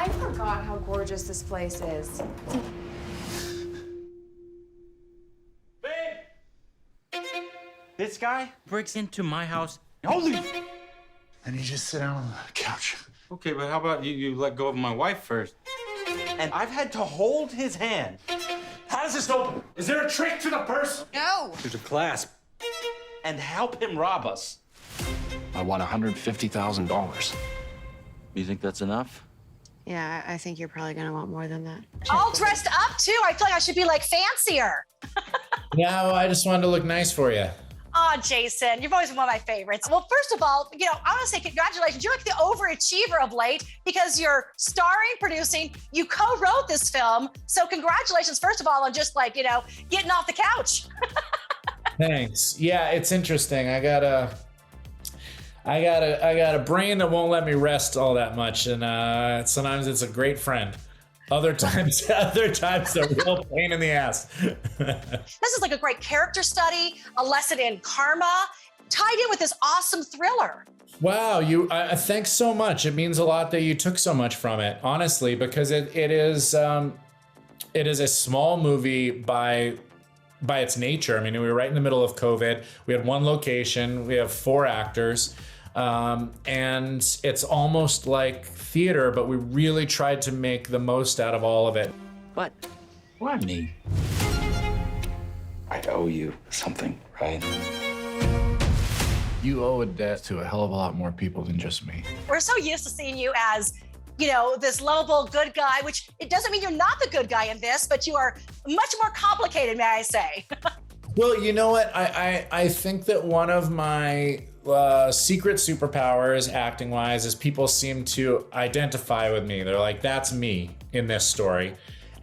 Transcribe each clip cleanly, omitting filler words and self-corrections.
I forgot how gorgeous this place is. Babe! This guy breaks into my house. Holy! And you just sit down on the couch. Okay, but how about you let go of my wife first? And I've had to hold his hand. How does this open? Is there a trick to the purse? No. There's a clasp. And help him rob us. I want $150,000. You think that's enough? Yeah, I think you're probably gonna want more than that. All dressed up too. I feel like I should be like fancier. Yeah, well, I just wanted to look nice for you. Oh, Jason, you've always been one of my favorites. Well, first of all, I want to say congratulations. You're like the overachiever of late because you're starring, producing, you co-wrote this film. So congratulations, first of all, on just like, getting off the couch. Thanks. Yeah, it's interesting. I got a brain that won't let me rest all that much, and sometimes it's a great friend. Other times a real pain in the ass. This is like a great character study, a lesson in karma, tied in with this awesome thriller. Wow, thanks so much. It means a lot that you took so much from it, honestly, because it is a small movie by its nature. I mean, we were right in the middle of COVID. We had one location. We have 4 actors. And it's almost like theater, but we really tried to make the most out of all of it. But why me? I owe you something, right? You owe a debt to a hell of a lot more people than just me. We're so used to seeing you as, this lovable good guy, which it doesn't mean you're not the good guy in this, but you are much more complicated, may I say. Well, you know what? I think that one of my secret superpowers, acting-wise, is people seem to identify with me. They're like, that's me in this story.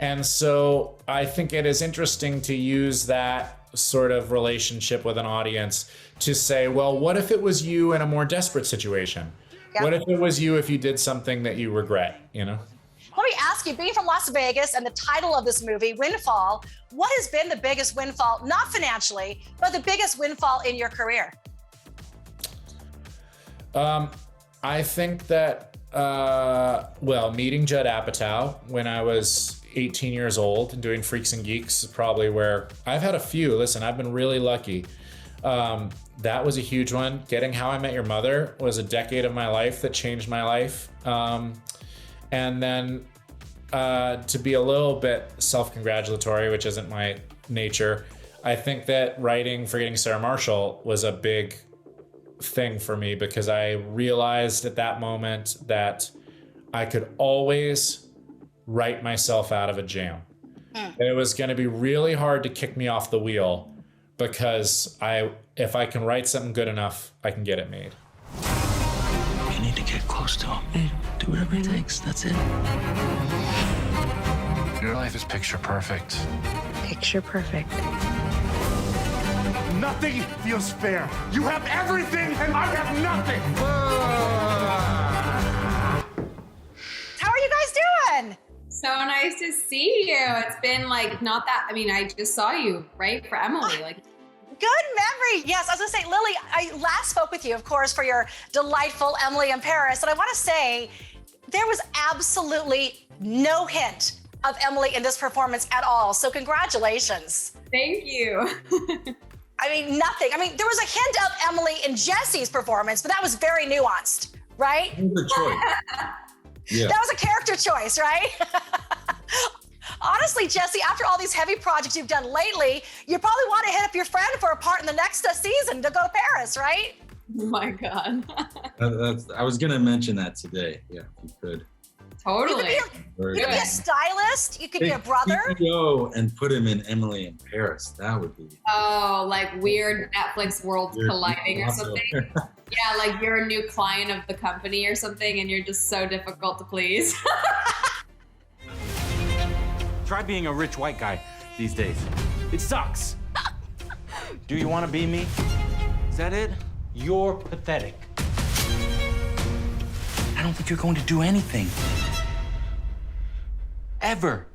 And so I think it is interesting to use that sort of relationship with an audience to say, well, what if it was you in a more desperate situation? Yep. What if it was you if you did something that you regret, Let me ask you, being from Las Vegas and the title of this movie, Windfall, what has been the biggest windfall, not financially, but the biggest windfall in your career? I think that, meeting Judd Apatow when I was 18 years old and doing Freaks and Geeks is probably where I've had a few. Listen, I've been really lucky. That was a huge one. Getting How I Met Your Mother was a decade of my life that changed my life. And then to be a little bit self-congratulatory, which isn't my nature, I think that writing Forgetting Sarah Marshall was a big thing for me because I realized at that moment that I could always write myself out of a jam. And it was going to be really hard to kick me off the wheel because if I can write something good enough, I can get it made. You need to get close to him. Hey, do whatever it takes. That's it. Your life is picture perfect. Picture perfect. Nothing feels fair. You have everything and I have nothing. How are you guys doing? So nice to see you. It's been I just saw you, right? For Emily, Good memory. Yes, I was gonna say, Lily, I last spoke with you, of course, for your delightful Emily in Paris. And I wanna say, there was absolutely no hint of Emily in this performance at all. So congratulations. Thank you. Nothing. There was a hint of Emily in Jesse's performance, but that was very nuanced, right? Good choice. Yeah. That was a character choice, right? Honestly, Jesse, after all these heavy projects you've done lately, you probably want to hit up your friend for a part in the next season to go to Paris, right? Oh my God. I was going to mention that today. Yeah, if you could. Totally. You could be a stylist. You could be a brother. Go and put him in Emily in Paris. That would be. Oh, like weird Netflix worlds colliding or something. Yeah, like you're a new client of the company or something, and you're just so difficult to please. Try being a rich white guy these days. It sucks. Do you want to be me? Is that it? You're pathetic. I don't think you're going to do anything. Ever.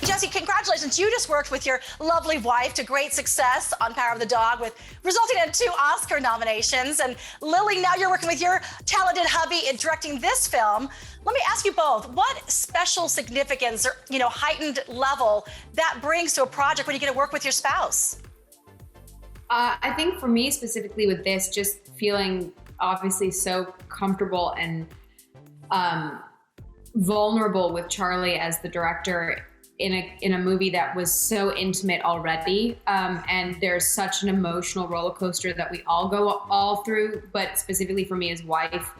Jesse, congratulations. You just worked with your lovely wife to great success on Power of the Dog, resulting in 2 Oscar nominations. And Lily, now you're working with your talented hubby in directing this film. Let me ask you both, what special significance or, heightened level that brings to a project when you get to work with your spouse? I think for me specifically with this, just feeling obviously so comfortable and vulnerable with Charlie as the director in a movie that was so intimate already, and there's such an emotional roller coaster that we all go all through, but specifically for me as wife,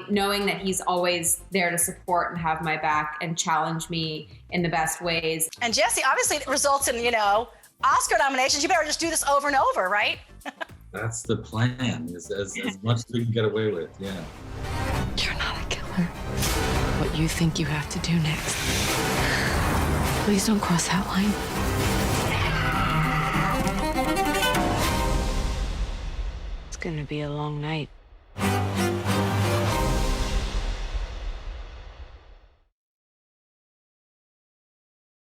knowing that he's always there to support and have my back and challenge me in the best ways. And Jesse, obviously it results in, Oscar nominations. You better just do this over and over, right? That's the plan, is as much as we can get away with, yeah. You're not a killer. What you think you have to do next. Please don't cross that line. It's gonna be a long night.